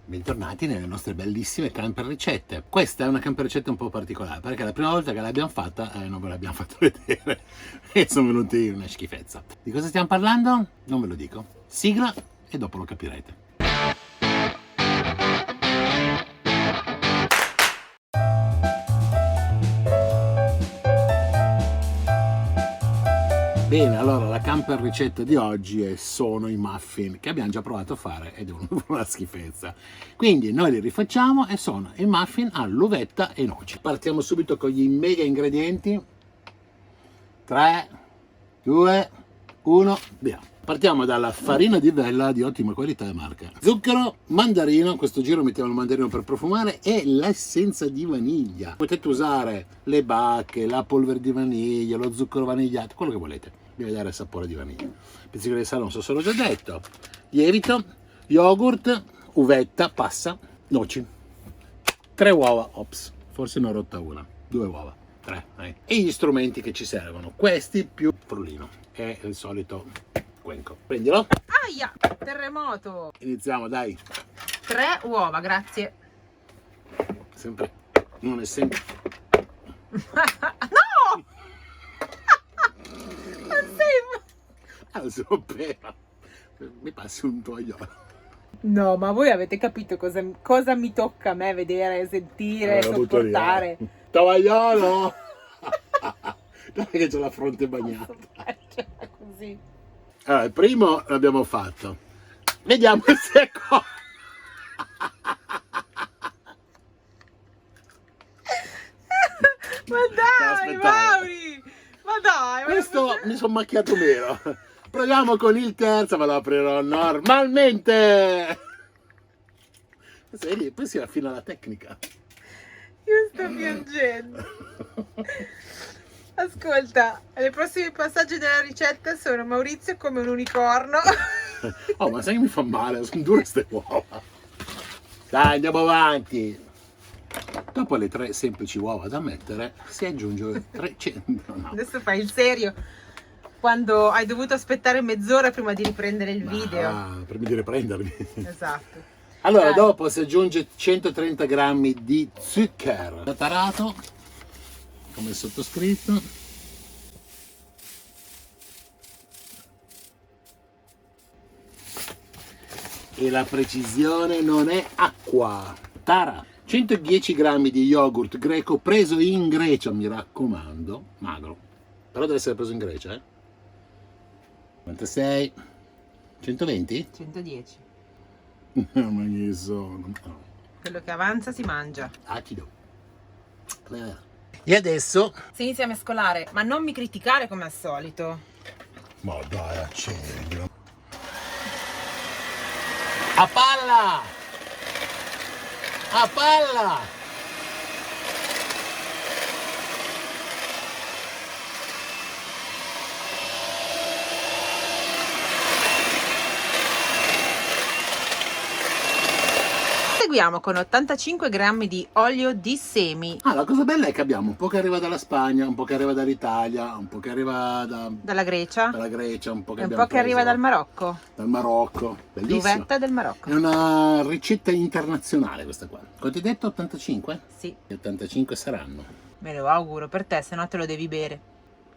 Bentornati nelle nostre bellissime camper ricette. Questa è una camper ricetta un po' particolare perché la prima volta che l'abbiamo fatta non ve l'abbiamo fatto vedere e sono venuti una schifezza. Di cosa stiamo parlando? Non ve lo dico. Sigla e dopo lo capirete. Bene, allora la camper ricetta di oggi sono i muffin che abbiamo già provato a fare ed è una schifezza. Quindi noi li rifacciamo e sono i muffin all'uvetta e noci. Partiamo subito con gli mega ingredienti. 3, 2, 1, via. Partiamo dalla farina di vella di ottima qualità e marca. Zucchero, mandarino, questo giro mettiamo il mandarino per profumare, e l'essenza di vaniglia. Potete usare le bacche, la polvere di vaniglia, lo zucchero vanigliato, quello che volete. Deve dare il sapore di vaniglia. Pizzico di sale, non so se l'ho già detto. Lievito, yogurt, uvetta, passa, noci. 3 uova, ops, forse ne ho rotta una. 2 uova, 3. E gli strumenti che ci servono. Questi più frullino. È il solito cuenco. Prendilo. Aia, terremoto. Iniziamo, dai. 3 uova, grazie. Sempre, non è sempre. No! Non sei... Spera. Mi passi un tovagliolo. No, ma voi avete capito cosa mi tocca a me vedere, sentire, sopportare? Tovagliolo! Dai che c'ho la fronte bagnata. Così. Allora, il primo l'abbiamo fatto. Vediamo il secondo. Ma dai, Mauri! Ma dai! Questo mi sono macchiato meno. Proviamo con il terzo, ma lo aprirò normalmente. Vedi, poi si affina la tecnica. Io sto piangendo. Ascolta, i prossimi passaggi della ricetta sono Maurizio come un unicorno. Oh, ma sai che mi fa male? Sono dure ste uova. Dai, andiamo avanti. Dopo le 3 semplici uova da mettere, si aggiunge 300. No. Adesso fai il serio. Quando hai dovuto aspettare mezz'ora prima di riprendere il video. Ah, prima di riprendermi. Esatto. Allora, Dai. dopo si aggiunge 130 grammi di zucchero tarato, come sottoscritto. E la precisione non è acqua. Tara. 110 grammi di yogurt greco preso in Grecia, mi raccomando, magro. Però deve essere preso in Grecia, eh? 96. 120? 110. Ma che sono? No. Quello che avanza si mangia. Acido. E adesso? Si inizia a mescolare, ma non mi criticare come al solito. Ma dai, accendi. A palla! A palla! Seguiamo con 85 grammi di olio di semi. Ah, la cosa bella è che abbiamo un po' che arriva dalla Spagna, un po' che arriva dall'Italia, un po' che arriva Dalla Grecia. dalla Grecia, un po' che E un abbiamo po' che arriva preso dal Marocco. dal Marocco. Bellissimo. L'uvetta del Marocco. È una ricetta internazionale questa qua. Quanto hai detto? 85? Sì, Gli 85 saranno. me lo auguro per te, se no te lo devi bere.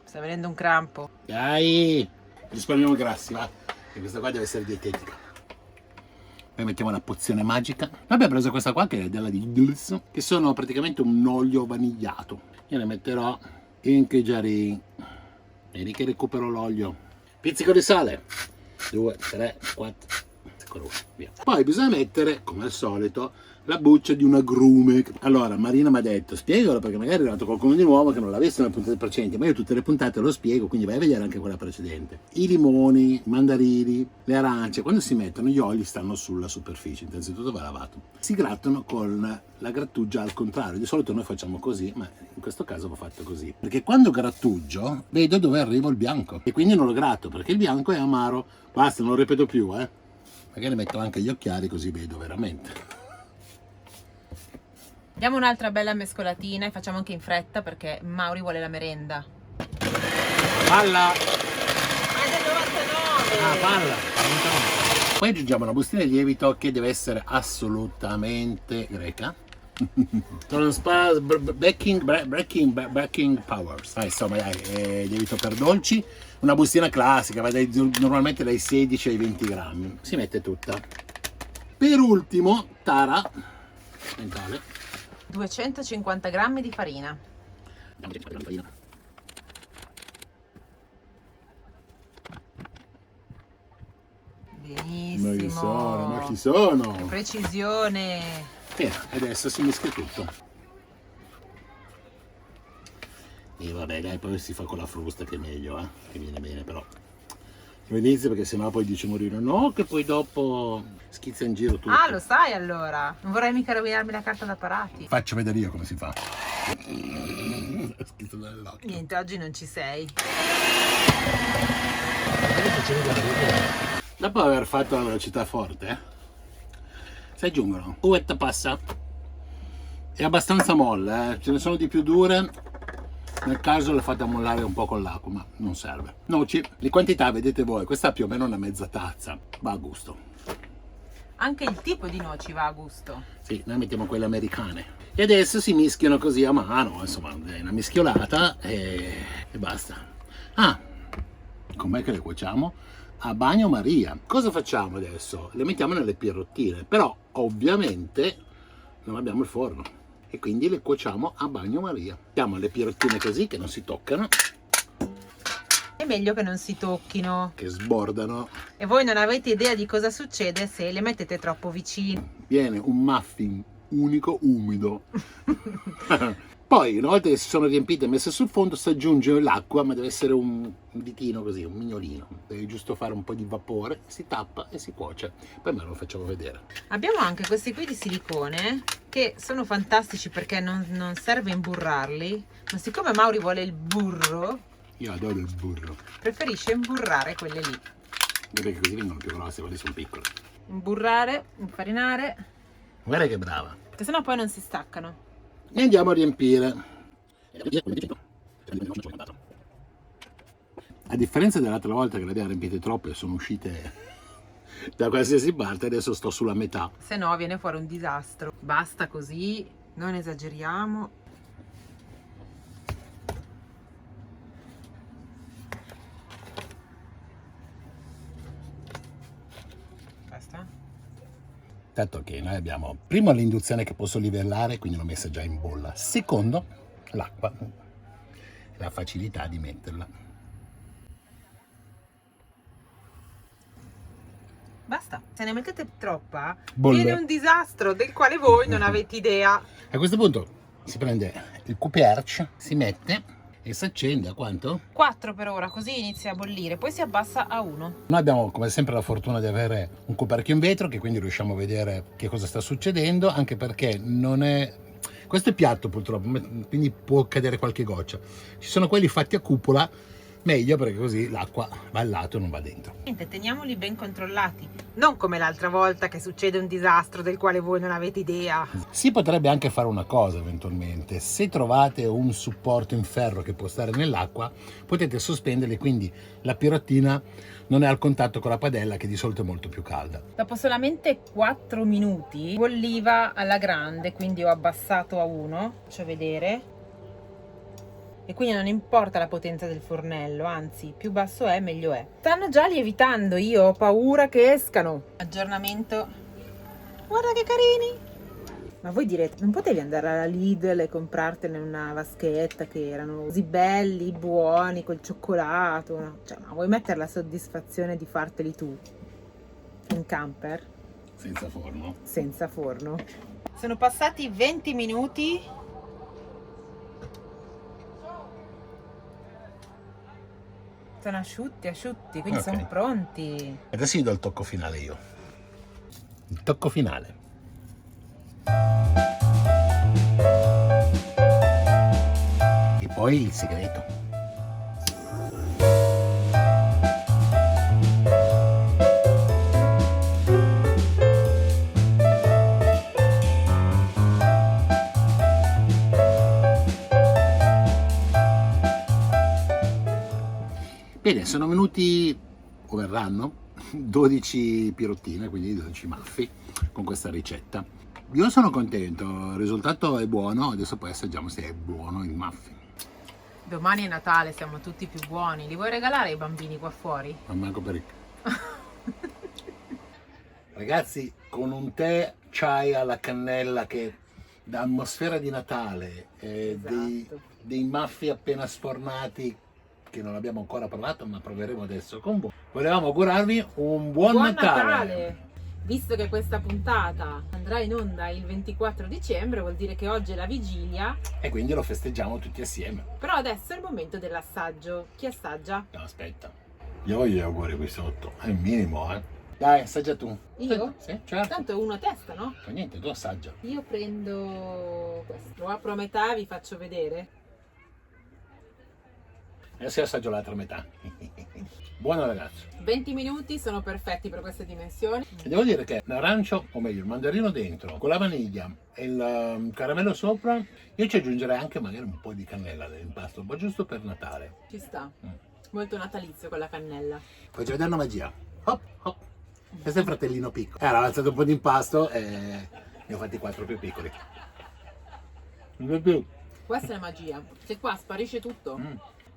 Sta venendo un crampo. Dai! Risparmiamo grassi, va? E questa qua deve essere dietetica. Poi mettiamo la pozione magica. Abbiamo preso questa qua che è della Diggles, che sono praticamente un olio vanigliato. Io ne metterò in chiarini. Vedi che recupero l'olio. Pizzico di sale. 2, 3, 4. Eccolo qua, via. Poi bisogna mettere, come al solito, la buccia di un agrume. Allora, Marina mi ha detto, spiegalo perché magari è arrivato qualcuno di nuovo che non l'ha visto nelle puntate precedenti, ma io tutte le puntate lo spiego, quindi vai a vedere anche quella precedente. I limoni, i mandarini, le arance, quando si mettono gli oli stanno sulla superficie, innanzitutto va lavato. Si grattano con la grattugia al contrario, di solito noi facciamo così, ma in questo caso ho fatto così. Perché quando grattugio vedo dove arriva il bianco e quindi non lo gratto perché il bianco è amaro. Basta, non lo ripeto più, Magari metto anche gli occhiali così vedo veramente. Diamo un'altra bella mescolatina e facciamo anche in fretta perché Mauri vuole la merenda. Palla! Ma è del 99! Ah, palla! Poi aggiungiamo una bustina di lievito che deve essere assolutamente greca. Baking powers. Insomma, dai, lievito per dolci. Una bustina classica, va normalmente dai 16 ai 20 grammi. Si mette tutta. Per ultimo, tara mentale. 250 grammi di farina. Benissimo. Ma chi sono? Che precisione. E adesso si mischia tutto. E vabbè, dai, poi si fa con la frusta che è meglio, che viene bene però. Lo inizio perché sennò poi dice Morino, no, che poi dopo schizza in giro tutto. Ah, lo sai allora. Non vorrei mica rovinarmi la carta da parati. Faccio vedere io come si fa. Schizza nell'occhio. Niente, oggi non ci sei. Dopo aver fatto la velocità forte, si aggiungono uvetta passa. È abbastanza molle, ce ne sono di più dure. Nel caso le fate ammollare un po' con l'acqua, ma non serve. Noci, le quantità vedete voi, questa è più o meno una mezza tazza, va a gusto. Anche il tipo di noci va a gusto. Sì, noi mettiamo quelle americane. E adesso si mischiano così a mano, insomma, è una mischiolata e basta. Ah, com'è che le cuociamo? A bagnomaria. Cosa facciamo adesso? Le mettiamo nelle pierottine, però ovviamente non abbiamo il forno. E quindi le cuociamo a bagnomaria. Mettiamo le pierottine così che non si toccano. È meglio che non si tocchino. Che sbordano. E voi non avete idea di cosa succede se le mettete troppo vicine. Viene un muffin unico umido. Poi una volta che si sono riempite e messe sul fondo si aggiunge l'acqua, ma deve essere un ditino così, un mignolino. Deve giusto fare un po' di vapore, si tappa e si cuoce. Poi me lo facciamo vedere. Abbiamo anche questi qui di silicone che sono fantastici perché non serve imburrarli, ma siccome Mauri vuole il burro, Io adoro il burro. preferisce imburrare quelle lì. Perché così vengono più grossi, quelli sono piccoli. Imburrare, infarinare, Guarda che brava. che sennò poi non si staccano. E andiamo a riempire. A differenza dell'altra volta che le abbiamo riempite troppe e sono uscite da qualsiasi parte, adesso sto sulla metà. Se no viene fuori un disastro. Basta così, non esageriamo. Basta? Tanto che noi abbiamo primo l'induzione che posso livellare, quindi l'ho messa già in bolla. Secondo, l'acqua, la facilità di metterla. Basta. Se ne mettete troppa, Bolle. viene un disastro del quale voi non avete idea. A questo punto si prende il cuperch, si mette e si accende a quanto? 4 per ora, così inizia a bollire, poi si abbassa a 1. Noi abbiamo come sempre la fortuna di avere un coperchio in vetro che quindi riusciamo a vedere che cosa sta succedendo, anche perché non è... Questo è piatto purtroppo, quindi può cadere qualche goccia. Ci sono quelli fatti a cupola, meglio perché così l'acqua va al lato e non va dentro. Niente, teniamoli ben controllati. Non come l'altra volta che succede un disastro del quale voi non avete idea. Si potrebbe anche fare una cosa eventualmente, se trovate un supporto in ferro che può stare nell'acqua, potete sospenderli, quindi la pirottina non è al contatto con la padella che di solito è molto più calda. Dopo solamente 4 minuti bolliva alla grande, quindi ho abbassato a 1, faccio vedere. E quindi non importa la potenza del fornello, anzi, più basso è meglio è. Stanno già lievitando, io ho paura che escano. Aggiornamento. Guarda che carini! Ma voi direte, non potevi andare alla Lidl e comprartene una vaschetta che erano così belli, buoni, col cioccolato? No? Cioè, ma vuoi mettere la soddisfazione di farteli tu? In camper? Senza forno. Senza forno. Sono passati 20 minuti. Sono asciutti, quindi Ok. sono pronti. Adesso gli do il tocco finale io. Il tocco finale. E poi il segreto. Bene, sono venuti, o verranno, 12 pirottine, quindi 12 muffi con questa ricetta. Io sono contento, il risultato è buono, adesso poi assaggiamo se è buono il muffin. Domani è Natale, siamo tutti più buoni. Li vuoi regalare ai bambini qua fuori? Non manco per il... Ragazzi, con un tè chai alla cannella che dà atmosfera di Natale, Esatto. dei muffi appena sfornati che non abbiamo ancora provato, ma proveremo adesso con voi. Volevamo augurarvi un buon Natale. Visto che questa puntata andrà in onda il 24 dicembre, vuol dire che oggi è la vigilia. E quindi lo festeggiamo tutti assieme. Però adesso è il momento dell'assaggio. Chi assaggia? No, aspetta. Io voglio gli auguri qui sotto, è il minimo, eh. Dai, assaggia tu. Io? Sì, certo. Tanto è uno a testa, no? Fa niente, tu assaggia. Io prendo questo. Lo apro a metà, vi faccio vedere. Adesso io assaggio l'altra metà. Buono ragazzi. 20 minuti sono perfetti per queste dimensioni. E devo dire che l'arancio, o meglio il mandarino dentro, con la vaniglia e il caramello sopra, io ci aggiungerei anche magari un po' di cannella nell'impasto, un po' giusto per Natale. Ci sta. Molto natalizio con la cannella. Faccio vedere una magia. Hop, hop. Questo è il fratellino piccolo. Era alzato un po' di impasto e ne ho fatti 4 più piccoli. Non più. Questa è la magia. Se qua sparisce tutto,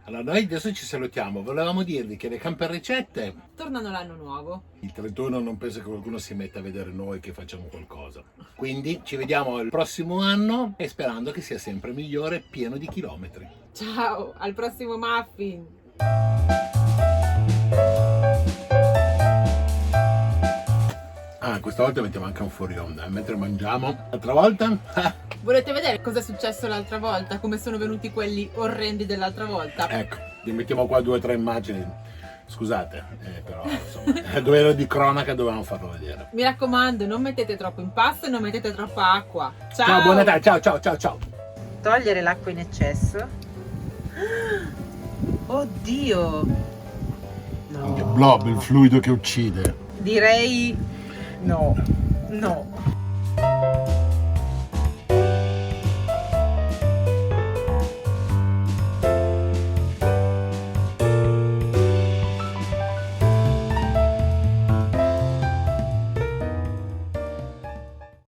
Allora noi adesso ci salutiamo. Volevamo dirvi che le camper ricette, tornano l'anno nuovo. il 31 non penso che qualcuno si metta a vedere noi che facciamo qualcosa. Quindi ci vediamo il prossimo anno e sperando che sia sempre migliore, pieno di chilometri. Ciao, al prossimo muffin! Ah, questa volta mettiamo anche un fuori onda, mentre mangiamo. L'altra volta? Volete vedere cosa è successo l'altra volta? Come sono venuti quelli orrendi dell'altra volta? Ecco, vi mettiamo qua 2 o 3 immagini. Scusate, però insomma, doveva di cronaca, dovevamo farlo vedere. Mi raccomando, non mettete troppo impasto e non mettete troppa acqua. Ciao! Ciao, buon Natale, ciao, ciao, ciao, ciao. Togliere l'acqua in eccesso. Oddio! Il blob, il fluido che uccide. Direi no, no.